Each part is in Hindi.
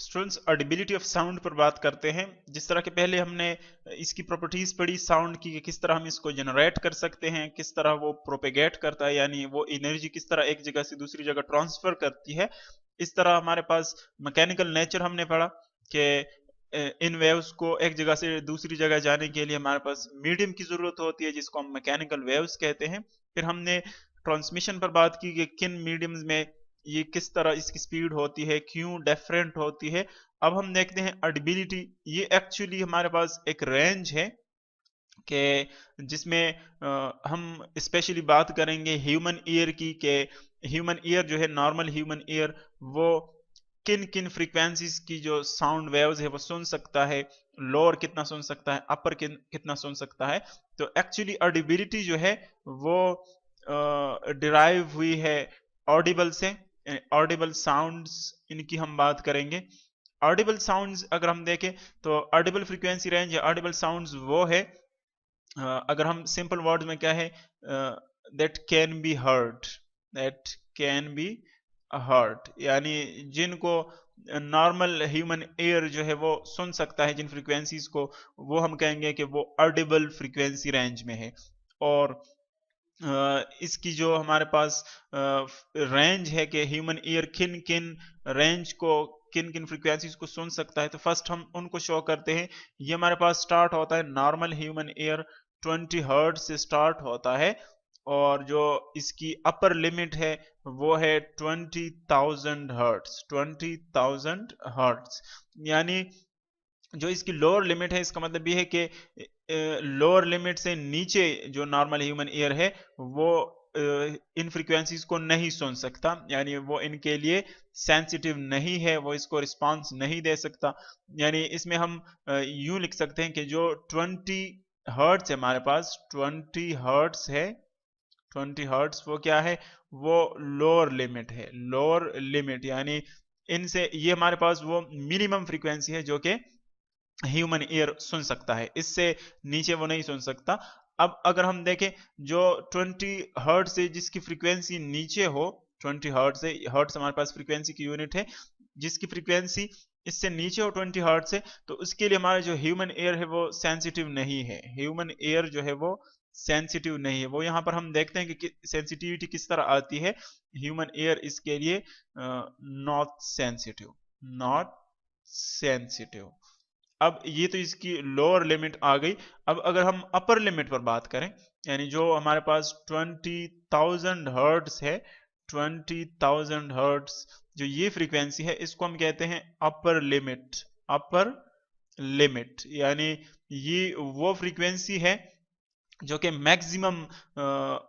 स्टूडेंट्स ऑडिबिलिटी ऑफ साउंड पर बात करते हैं। जिस तरह के पहले हमने इसकी प्रॉपर्टीज पढ़ी साउंड की, किस तरह हम इसको जनरेट कर सकते हैं, किस तरह वो प्रोपेगेट करता है, यानी वो एनर्जी किस तरह एक जगह से दूसरी जगह ट्रांसफर करती है। इस तरह हमारे पास मैकेनिकल नेचर हमने पढ़ा कि इन वेव्स को एक जगह से दूसरी जगह जाने के लिए हमारे पास मीडियम की जरूरत होती है, जिसको हम मैकेनिकल वेव्स कहते हैं। फिर हमने ट्रांसमिशन पर बात की कि किन मीडियम्स में ये किस तरह इसकी स्पीड होती है, क्यों डिफरेंट होती है। अब हम देखते हैं ऑडिबिलिटी। ये एक्चुअली हमारे पास एक रेंज है कि जिसमें हम स्पेशली बात करेंगे ह्यूमन ईयर की, कि ह्यूमन ईयर जो है, नॉर्मल ह्यूमन ईयर, वो किन किन फ्रीक्वेंसीज की जो साउंड वेव्स है वो सुन सकता है, लोअर कितना सुन सकता है, अपर कितना सुन सकता है। तो एक्चुअली ऑडिबिलिटी जो है वो डिराइव हुई है ऑडिबल से। ऑडिबल साउंड्स इनकी हम बात करेंगे। ऑडिबल साउंड्स अगर हम देखें तो ऑडिबल फ्रीक्वेंसी रेंज या ऑडिबल साउंड्स वो है, अगर हम सिंपल वर्ड्स में क्या है, that can be heard, that can be heard, यानी जिनको नॉर्मल ह्यूमन एयर जो है वो सुन सकता है, जिन फ्रीक्वेंसीज को, वो हम कहेंगे कि वो ऑडिबल फ्रीक्वेंसी रेंज में है। और इसकी जो हमारे पास रेंज है कि ह्यूमन ईयर किन किन रेंज को, किन किन फ्रीक्वेंसीज को सुन सकता है, तो फर्स्ट हम उनको शो करते हैं। ये हमारे पास स्टार्ट होता है, नॉर्मल ह्यूमन ईयर 20 हर्ट्ज से स्टार्ट होता है, और जो इसकी अपर लिमिट है वो है 20,000 हर्ट्ज, 20,000 हर्ट्ज। यानी जो इसकी लोअर लिमिट है, इसका मतलब ये है कि लोअर लिमिट से नीचे जो नॉर्मल ह्यूमन ईयर है वो इन फ्रीक्वेंसीज को नहीं सुन सकता, यानी वो इनके लिए सेंसिटिव नहीं है, वो इसको रिस्पांस नहीं दे सकता। यानी इसमें हम यूं लिख सकते हैं कि जो 20 हर्ट्ज है हमारे पास, 20 हर्ट्ज है, 20 हर्ट्ज वो क्या है, वो लोअर लिमिट है, लोअर लिमिट। यानी इनसे ये हमारे पास वो मिनिमम फ्रीक्वेंसी है जो कि ह्यूमन ईयर सुन सकता है, इससे नीचे वो नहीं सुन सकता। अब अगर हम देखें जो 20 हर्ट्ज से जिसकी फ्रीक्वेंसी नीचे हो, 20 हर्ट्ज से, हर्ट्ज हमारे पास फ्रीक्वेंसी की यूनिट है, जिसकी फ्रीक्वेंसी इससे नीचे हो 20 हर्ट्ज से, तो उसके लिए हमारा जो ह्यूमन एयर है वो सेंसिटिव नहीं है, ह्यूमन एयर जो है वो सेंसिटिव नहीं है। वो यहाँ पर हम देखते हैं कि सेंसिटिविटी किस तरह आती है। ह्यूमन एयर इसके लिए नॉट सेंसिटिव, नॉट सेंसिटिव। अब ये तो इसकी लोअर लिमिट आ गई। अब अगर हम अपर लिमिट पर बात करें, यानी जो हमारे पास 20,000 हर्ट्ज है, 20,000 हर्ट्ज जो ये फ्रीक्वेंसी है, इसको हम कहते हैं अपर लिमिट, अपर लिमिट। यानी ये वो फ्रीक्वेंसी है जो कि मैक्सिमम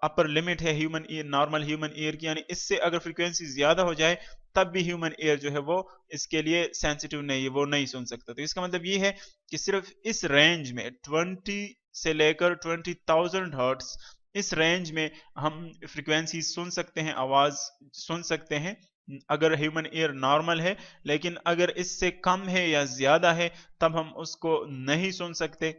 अपर लिमिट है human ear, normal human ear की। यानी इससे अगर फ्रीक्वेंसी ज्यादा हो जाए तब भी ह्यूमन ईयर जो है वो इसके लिए सेंसिटिव नहीं है, वो नहीं सुन सकता। तो इसका मतलब ये है कि सिर्फ इस रेंज में 20 से लेकर 20,000 हर्ट्ज, इस रेंज में हम फ्रीक्वेंसी सुन सकते हैं, आवाज सुन सकते हैं, अगर ह्यूमन ईयर नॉर्मल है। लेकिन अगर इससे कम है या ज्यादा है तब हम उसको नहीं सुन सकते।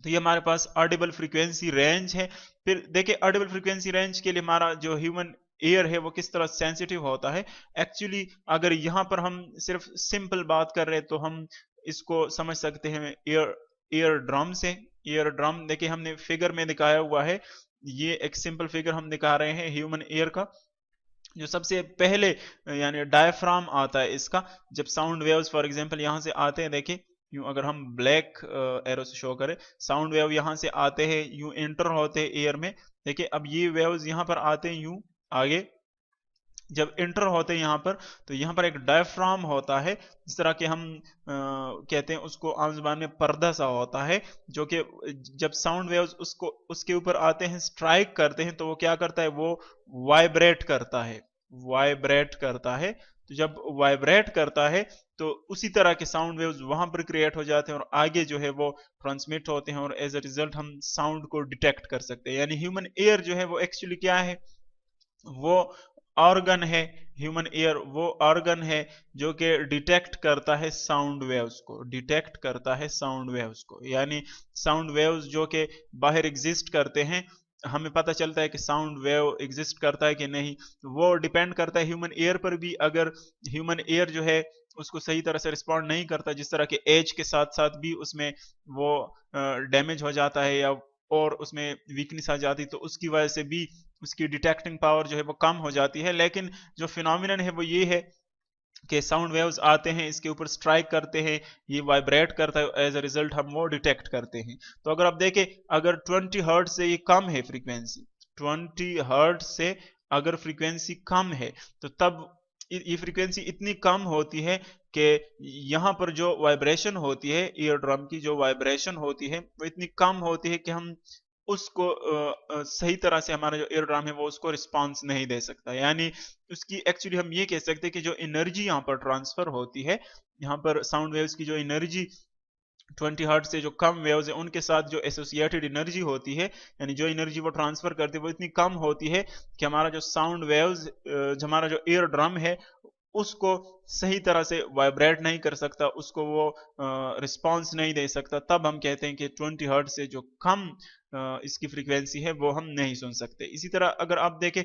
तो ये हमारे पास ऑडिबल फ्रीक्वेंसी रेंज है। फिर देखिए ऑडिबल फ्रीक्वेंसी रेंज के लिए हमारा जो ह्यूमन एयर है वो किस तरह सेंसिटिव होता है। एक्चुअली अगर यहाँ पर हम सिर्फ सिंपल बात कर रहे हैं तो हम इसको समझ सकते हैं एयर ड्रम से। एयर ड्रम देखिए हमने फिगर में दिखाया हुआ है, ये एक सिंपल फिगर हम दिखा रहे हैं ह्यूमन एयर का। जो सबसे पहले यानी डायफ्राम आता है इसका, जब साउंड वेव्स फॉर एग्जांपल यहाँ से आते हैं, देखिए यूं अगर हम ब्लैक एरो से शो करें, साउंड वेव यहाँ से आते हैं, यूं एंटर होते हैं एयर में। देखिए अब ये वेव्स यहाँ पर आते हैं यूं आगे, जब एंटर होते हैं यहाँ पर, तो यहाँ पर एक डायफ्राम होता है, जिस तरह के हम कहते हैं उसको आम जुबान में पर्दा सा होता है, जो कि जब साउंड वेव्स उसको उसके ऊपर आते हैं, स्ट्राइक करते हैं, तो वो क्या करता है, वो वाइब्रेट करता है, वाइब्रेट करता है। तो जब वाइब्रेट करता है तो उसी तरह के साउंड वेव्स वहां पर क्रिएट हो जाते हैं और आगे जो है वो ट्रांसमिट होते हैं, और एज अ रिजल्ट हम साउंड को डिटेक्ट कर सकते हैं। यानी ह्यूमन एयर जो है वो एक्चुअली क्या है, वो ऑर्गन है, ह्यूमन एयर वो ऑर्गन है जो कि डिटेक्ट करता है साउंड वेव्स को, डिटेक्ट करता है साउंड वेव्स को। यानी साउंड वेव्स जो कि बाहर एग्जिस्ट करते हैं, हमें पता चलता है कि साउंड वेव एग्जिस्ट करता है कि नहीं, वो डिपेंड करता है ह्यूमन एयर पर भी। अगर ह्यूमन एयर जो है उसको सही तरह से रिस्पॉन्ड नहीं करता, जिस तरह के एज के साथ साथ भी उसमें वो डैमेज हो जाता है या और उसमें वीकनेस आ जाती, तो उसकी वजह से भी उसकी डिटेक्टिंग पावर जो है वो कम हो जाती है। लेकिन जो फिनोमिनन है वो ये है कि साउंड वेव्स आते हैं, इसके ऊपर स्ट्राइक करते हैं, ये वाइब्रेट करता है, एज अ रिजल्ट हम वो डिटेक्ट करते हैं। तो अगर आप देखें, अगर 20 हर्ट्ज से ये कम है फ्रीक्वेंसी, 20 हर्ट्ज से अगर फ्रीक्वेंसी कम है, तो तब ये फ्रीक्वेंसी इतनी कम होती है कि यहाँ पर जो वाइब्रेशन होती है, ईयर ड्रम की जो वाइब्रेशन होती है वो इतनी कम होती है कि हम उसको सही तरह से, हमारा जो ईयर ड्रम है वो उसको रिस्पांस नहीं दे सकता। यानी उसकी एक्चुअली हम ये कह सकते हैं कि जो एनर्जी यहाँ पर ट्रांसफर होती है, यहाँ पर साउंड वेव्स की जो एनर्जी 20 हर्ट्ज से जो कम वेव्स है उनके साथ जो एसोसिएटेड एनर्जी होती है, यानी जो एनर्जी वो ट्रांसफर करती है, वो इतनी कम होती है कि हमारा जो साउंड वेव्स, हमारा जो ईयर ड्रम है उसको सही तरह से वाइब्रेट नहीं कर सकता, उसको वो रिस्पांस नहीं दे सकता। तब हम कहते हैं कि 20 हर्ट्ज से जो कम इसकी फ्रीक्वेंसी है वो हम नहीं सुन सकते। इसी तरह अगर आप देखें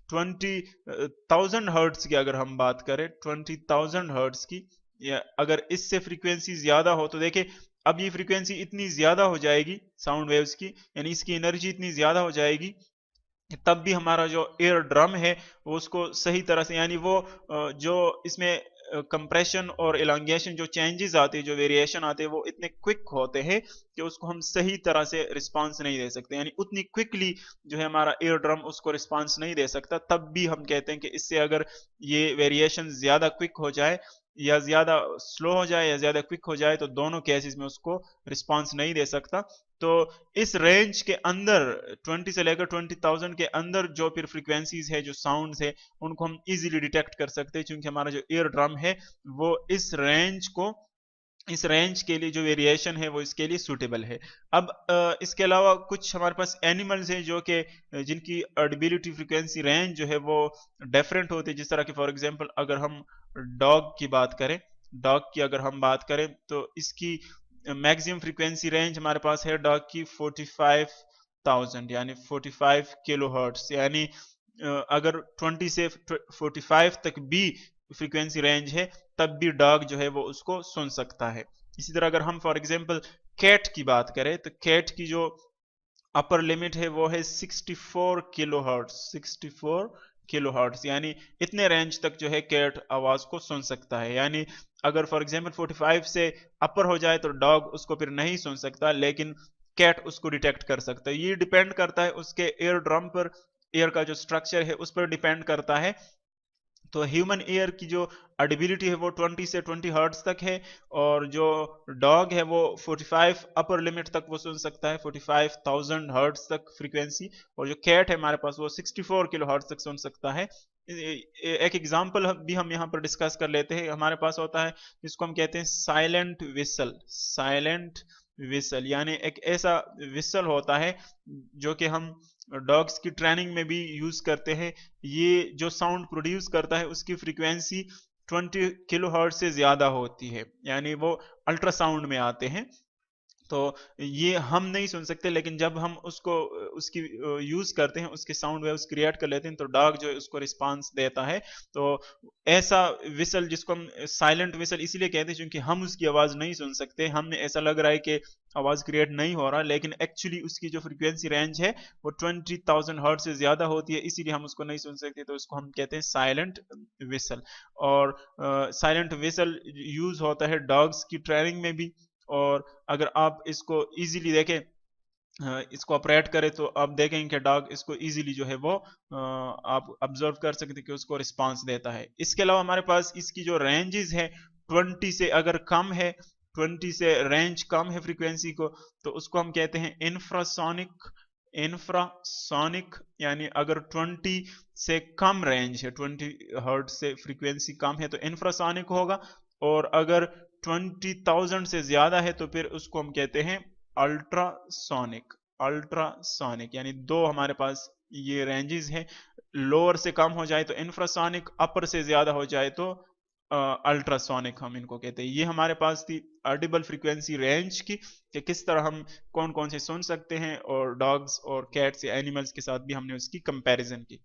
20,000 हर्ट्ज की अगर हम बात करें, 20,000 हर्ट्ज की, या अगर इससे फ्रीक्वेंसी ज्यादा हो, तो देखिए अब ये फ्रीक्वेंसी इतनी ज्यादा हो जाएगी साउंड वेव्स की, यानी इसकी एनर्जी इतनी ज्यादा हो जाएगी, तब भी हमारा जो एयर ड्रम है वो उसको सही तरह से, यानी वो जो इसमें कंप्रेशन और इलांगेशन जो चेंजेस आते हैं, जो वेरिएशन आते हैं, वो इतने क्विक होते हैं कि उसको हम सही तरह से रिस्पांस नहीं दे सकते। यानी उतनी क्विकली जो है हमारा एयर ड्रम उसको रिस्पांस नहीं दे सकता। तब भी हम कहते हैं कि इससे अगर ये वेरिएशन ज्यादा क्विक हो जाए या ज्यादा स्लो हो जाए या ज्यादा क्विक हो जाए, तो दोनों केसेस में उसको रिस्पांस नहीं दे सकता। तो इस रेंज के अंदर 20 से लेकर 20,000 के अंदर जो फिर फ्रीक्वेंसीज है, जो साउंड्स है, उनको हम इजीली डिटेक्ट कर सकते हैं, क्योंकि हमारा जो ईयर ड्रम है वो इस रेंज के लिए जो वेरिएशन है वो इसके लिए सूटेबल है। अब इसके अलावा कुछ हमारे पास एनिमल्स हैं जो कि जिनकी ऑडिबिलिटी फ्रीक्वेंसी रेंज जो है वो डिफरेंट होती है। जिस तरह की फॉर एग्जांपल अगर हम डॉग की बात करें, डॉग की अगर हम बात करें तो इसकी मैक्सिमम फ्रीक्वेंसी रेंज हमारे पास है डॉग की 45,000, यानी 45 किलो हर्ट्ज। यानी अगर 20 से 45 तक भी फ्रीक्वेंसी रेंज है, तब भी डॉग जो है वो उसको सुन सकता है। इसी तरह अगर हम फॉर एग्जांपल कैट की बात करें, तो कैट की जो अपर लिमिट है वो है 64 किलो हर्ट्ज, 64 किलो हर्ट्ज, यानी इतने रेंज तक जो है कैट आवाज को सुन सकता है। यानी अगर फॉर एग्जांपल 45 से अपर हो जाए तो डॉग उसको फिर नहीं सुन सकता, लेकिन कैट उसको डिटेक्ट कर सकता है। ये डिपेंड करता है उसके एयर ड्रम पर, एयर का जो स्ट्रक्चर है उस पर डिपेंड करता है। तो ह्यूमन ईयर की जो ऑडिबिलिटी है वो 20 से 20 हर्ट्ज तक है, और जो डॉग है वो 45 अपर लिमिट तक वो सुन सकता है, 45,000 हर्ट्ज तक फ्रीक्वेंसी, और जो कैट है हमारे पास वो 64 किलो हर्ट्ज तक सुन सकता है। एक एग्जांपल भी हम यहाँ पर डिस्कस कर लेते हैं। हमारे पास होता है जिसको हम कहते हैं साइलेंट विसल, साइलेंट विसल, यानी एक ऐसा विसल होता है जो कि हम डॉग्स की ट्रेनिंग में भी यूज करते हैं। ये जो साउंड प्रोड्यूस करता है उसकी फ्रीक्वेंसी 20 किलो हर्ट्ज से ज्यादा होती है, यानी वो अल्ट्रासाउंड में आते हैं। तो ये हम नहीं सुन सकते, लेकिन जब हम उसको उसकी यूज करते हैं, उसके साउंड वेव्स क्रिएट कर लेते हैं, तो डॉग जो है उसको रिस्पांस देता है। तो ऐसा विसल जिसको हम साइलेंट विसल इसलिए कहते हैं क्योंकि हम उसकी आवाज नहीं सुन सकते, हमें ऐसा लग रहा है कि आवाज क्रिएट नहीं हो रहा, लेकिन एक्चुअली उसकी जो फ्रीक्वेंसी रेंज है वो 20,000 हर्ट्ज से ज्यादा होती है, इसीलिए हम उसको नहीं सुन सकते। तो उसको हम कहते हैं साइलेंट विसल। और साइलेंट विसल यूज होता है डॉग्स की ट्रेनिंग में भी। और अगर आप इसको इजीली देखें, इसको ऑपरेट करें, तो आप देखेंगे कि डॉग इसको इजीली जो है वो आप ऑब्जर्व कर सकते हैं कि उसको रिस्पांस देता है। इसके अलावा हमारे पास इसकी जो रेंजेस है 20 से अगर कम है, 20 से रेंज कम है फ्रीक्वेंसी को, तो उसको हम कहते हैं इंफ्रासोनिक, इंफ्रासोनिक, यानी अगर 20 से कम रेंज है, 20 हर्ट्ज से फ्रीक्वेंसी कम है तो इंफ्रासोनिक होगा, और अगर 20,000 से ज्यादा है तो फिर उसको हम कहते हैं अल्ट्रासोनिक, अल्ट्रासोनिक। यानी दो हमारे पास ये रेंजेस हैं, लोअर से कम हो जाए तो इंफ्रासोनिक, अपर से ज्यादा हो जाए तो अल्ट्रासोनिक हम इनको कहते हैं। ये हमारे पास थी ऑडिबल फ्रीक्वेंसी रेंज की, कि किस तरह हम कौन कौन से सुन सकते हैं, और डॉग्स और कैट्स या एनिमल्स के साथ भी हमने उसकी कंपैरिजन की।